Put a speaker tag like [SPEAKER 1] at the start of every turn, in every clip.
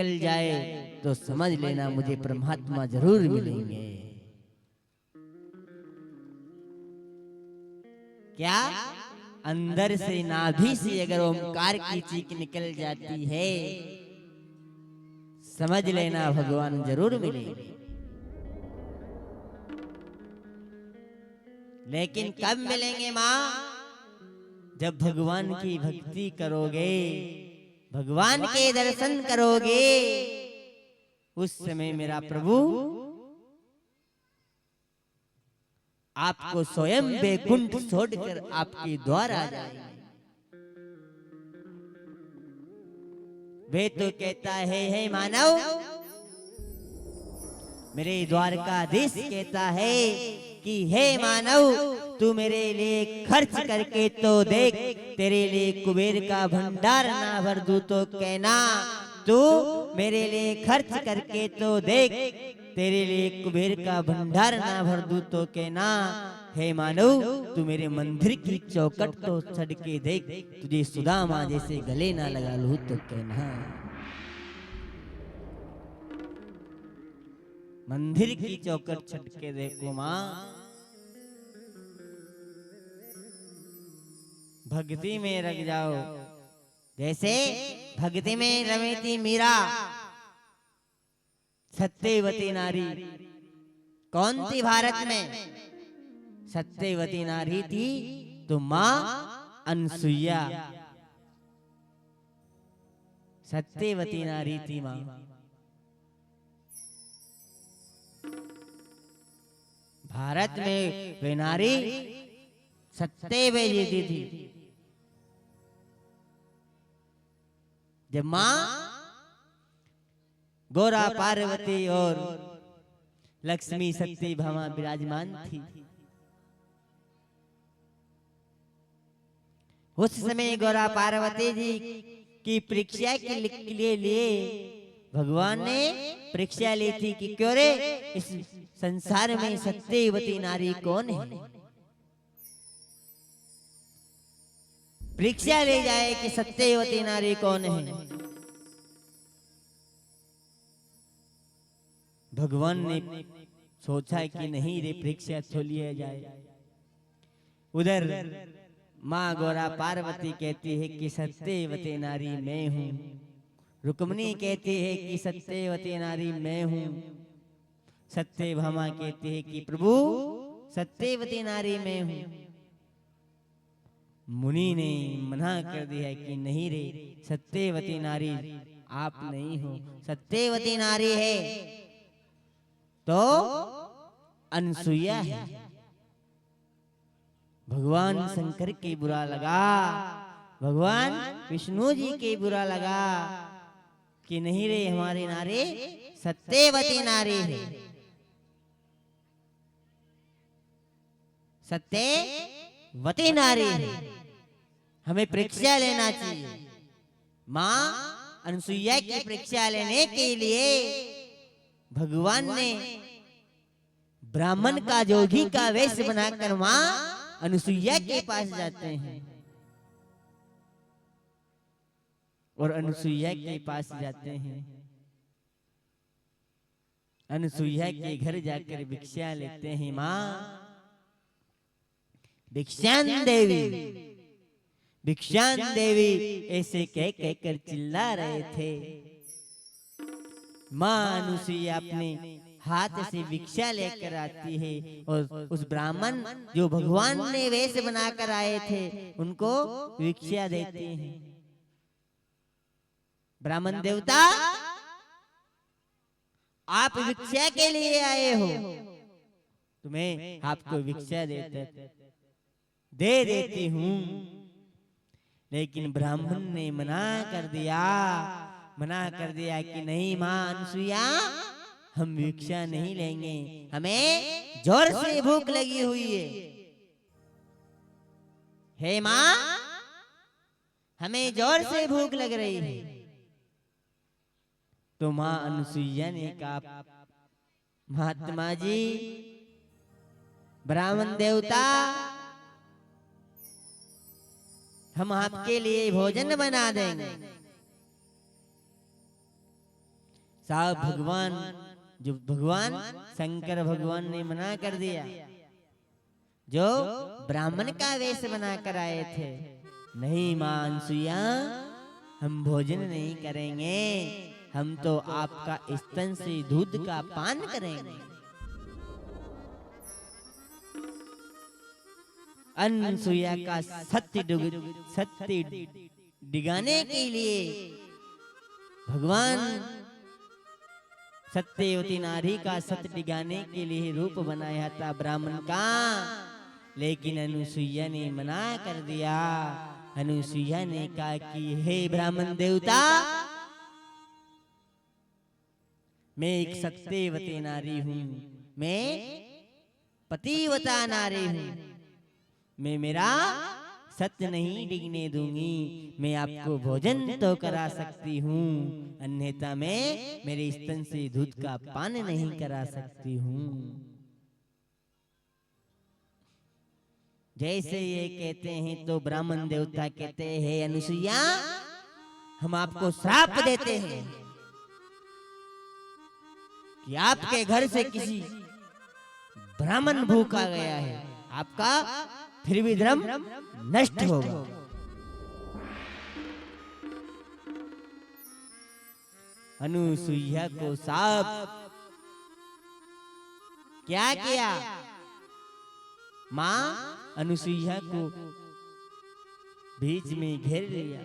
[SPEAKER 1] निकल जाए तो समझ लेना मुझे परमात्मा जरूर मिलेंगे। क्या अंदर से नाभि से अगर ओमकार की चीख निकल जाती है, समझ लेना भगवान जरूर मिलेंगे। लेकिन कब मिलेंगे माँ? जब भगवान की भक्ति करोगे, भगवान के दर्शन करोगे, उस समय मेरा प्रभु आपको स्वयं वैकुंठ छोड़कर आपके द्वार आ जाएंगे। वे तो कहता है मानव, मेरे द्वारकाधीश कहता है कि हे मानव, तू मेरे लिए खर्च करके तो देख, तेरे लिए कुबेर का भंडार ना भर दूं तो कहना। तू मेरे लिए खर्च करके तो देख, तेरे लिए कुबेर का भंडार ना भर दूं तो कहना। हे मानव, तू मेरे मंदिर की चौखट तो चढ़ के देख, तुझे सुदामा जैसे गले ना लगा लूं तो कहना। मंदिर की चौखट चढ़ के देखो माँ, भक्ति में रख जाओ। जैसे भक्ति में रमी थी मीरा, सत्यवती नारी। कौन थी भारत में? सत्यवती नारी थी तो माँ अनसुईया सत्यवती नारी थी माँ। भारत में वे नारी सत्यवती थी। जब माँ गौरा पार्वती और लक्ष्मी सत्यभामा विराजमान थी, उस समय गौरा पार्वती जी की परीक्षा के लिए भगवान ने परीक्षा ली थी कि क्यों रे, इस संसार में सत्यवती नारी कौन है? परीक्षा ले जाए कि सत्यवती नारी कौन है। भगवान ने सोचा कि नहीं रे, परीक्षा तो लिया जाए। उधर माँ गौरा पार्वती कहती है कि सत्यवती नारी मैं हूँ। रुक्मिणी कहती है कि सत्यवती नारी मैं हूँ। सत्यभामा कहती है कि प्रभु सत्यवती नारी मैं हूँ। मुनि ने मना कर दिया कि नहीं रे, सत्यवती नारी आप नहीं हो, सत्यवती नारी है तो अनसुईया है। भगवान शंकर के बुरा लगा, भगवान विष्णु जी के बुरा लगा कि नहीं रे, हमारी नारी सत्यवती नारी है। सत्यवती नारी है, हमें परीक्षा लेना चाहिए। माँ अनसुईया की परीक्षा लेने के लिए भगवान ने ब्राह्मण का जोगी का वेश बनाकर माँ अनसुईया के पास जाते हैं। और अनसुईया के पास जाते हैं, अनसुईया के घर जाकर भिक्षा लेते हैं। माँ भिक्षान देवी, भिक्षान देवी ऐसे कह कहकर चिल्ला रहे थे। माँ अनुसुईया अपने हाथ से भिक्षा लेकर आती है और उस ब्राह्मण जो भगवान ने वेश बनाकर आए थे उनको भिक्षा देती हैं। ब्राह्मण देवता, आप भिक्षा के लिए आए हो, तुम्हें आपको भिक्षा दे देती हूँ। लेकिन ब्राह्मण ने मना कर दिया कि नहीं माँ अनसुईया, हम भिक्षा नहीं लेंगे, हमें जोर से भूख लगी हुई है। हे माँ, हमें जोर से भूख लग रही है। तो माँ अनसुईया ने कहा, महात्मा जी, ब्राह्मण देवता, हम आपके लिए भोजन बना देंगे। साहब भगवान, जो भगवान शंकर भगवान ने मना कर दिया, जो ब्राह्मण का वेश बना कर आए थे, नहीं मां अनसुईया, हम भोजन नहीं करेंगे, हम तो आपका स्तन से दूध का पान करेंगे। अनसुईया का सत्य डिगाने के लिए भगवान सत्यवती नारी का सत्य डिगाने के लिए रूप बनाया था ब्राह्मण का, लेकिन अनुसुईया ने मना कर दिया। अनुसुईया ने कहा कि हे ब्राह्मण देवता, मैं एक सत्यवती नारी हूँ, मैं पतिव्रता नारी हूँ, मैं मेरा सत्य नहीं डिगने दूंगी, मैं आपको भोजन तो करा सकती हूँ, अन्यथा मैं मेरे स्तन से दूध का पान नहीं करा सकती हूँ। जैसे ये कहते हैं तो ब्राह्मण देवता कहते हैं, अनुसुईया, हम आपको श्राप देते हैं कि आपके घर से किसी ब्राह्मण भूखा गया है, आपका फिर भी धर्म नष्ट होगा। अनुसुईया को साप क्या किया, मां अनुसुईया को बीच में घेर लिया।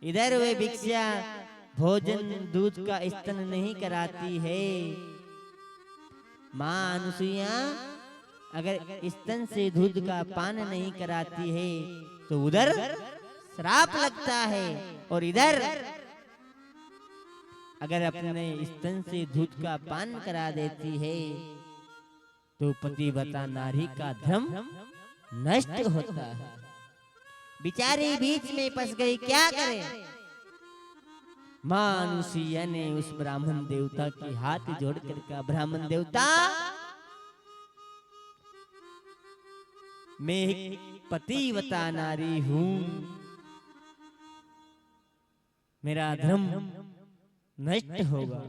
[SPEAKER 1] इधर वे भिक्षा भोजन दूध का स्तन नहीं कराती है। मां अनुसुईया अगर स्तन से दूध का पान नहीं कराती है तो उधर श्राप लगता है, और इधर अगर अपने स्तन से दूध का पान करा देती है तो पतिव्रता नारी का धर्म नष्ट होता है। बिचारी बीच में फंस गई, क्या करे। मां अनुसुईया ने उस ब्राह्मण देवता के हाथ जोड़कर कहा, ब्राह्मण देवता, मैं एक पतिव्रता नारी हूं, मेरा धर्म नष्ट होगा।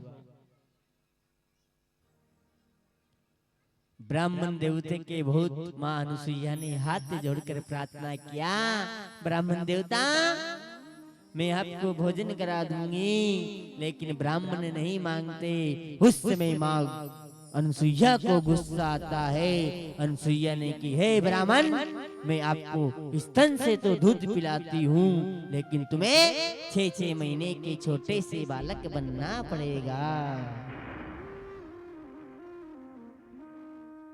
[SPEAKER 1] ब्राह्मण देवते के बहुत मां अनुसुईया ने हाथ जोड़कर प्रार्थना किया, ब्राह्मण देवता, मैं आपको भोजन करा दूंगी, लेकिन ब्राह्मण नहीं मांगते। उस समय मां अनुसुईया को गुस्सा आता है। अनुसुईया ने की, हे ब्राह्मण, मैं आपको स्तन से तो दूध पिलाती हूँ, लेकिन तुम्हें 6-6 महीने के छोटे से बालक बनना पड़ेगा।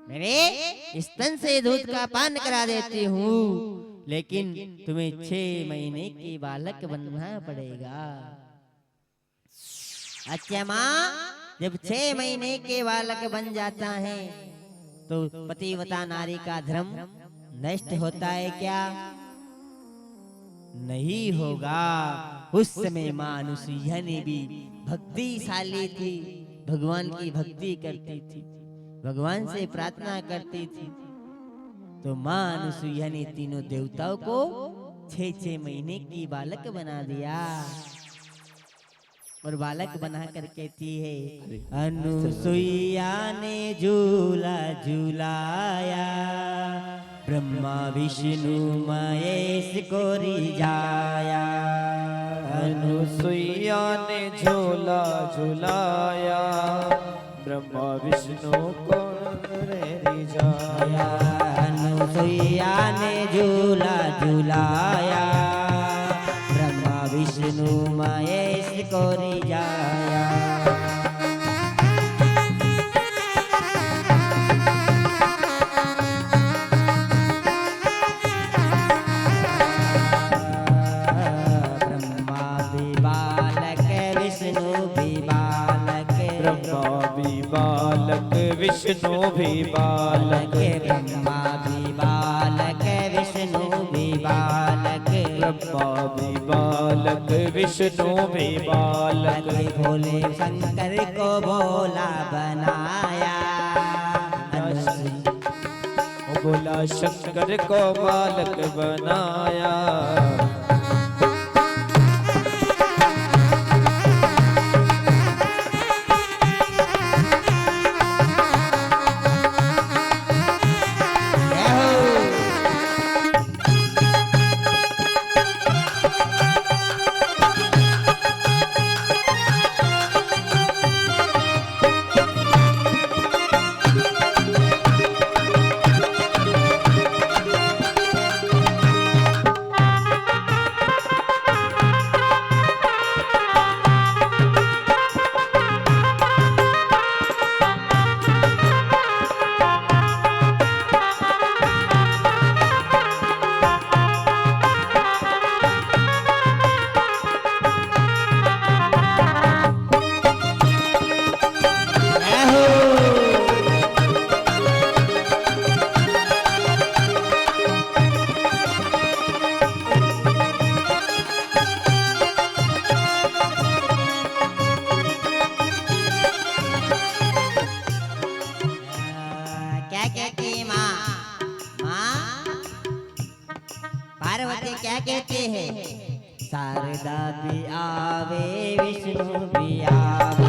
[SPEAKER 1] मेरे स्तन से दूध का पान करा देती हूँ, लेकिन तुम्हें 6 महीने के बालक बनना पड़ेगा। अच्छा माँ, जब 6 महीने के बालक बन जाता है तो पतिव्रता नारी का धर्म नष्ट होता है क्या? नहीं होगा। उस समय माँ अनुसुईया ने भी भक्तिशाली थी, भगवान की भक्ति करती थी, भगवान से प्रार्थना करती थी। तो माँ अनुसुईया ने तीनों देवताओं को 6-6 महीने की बालक बना दिया। और बालक बना कर कहती है, अनुसुईया ने झूला झूलाया, ब्रह्मा विष्णु महेश को रिझाया।
[SPEAKER 2] अनुसुईया ने झूला झूलाया, ब्रह्मा विष्णु को रिझाया।
[SPEAKER 1] अनुसुईया ने झूला झूलाया, ब्रह्मा विष्णु महेश को रिझाया।
[SPEAKER 2] विष्णु भी बालक,
[SPEAKER 1] ब्रह्मा भी बालक, विष्णु भी बालक,
[SPEAKER 2] ब्रह्मा भी बालक, विष्णु भी बालक।
[SPEAKER 1] भोले शंकर को भोला बनाया,
[SPEAKER 2] भोला शंकर को बालक बनाया।
[SPEAKER 1] क्या कहती है माँ? माँ पार्वती क्या कहती है? शारदा भी आवे विष्णु भी आवे,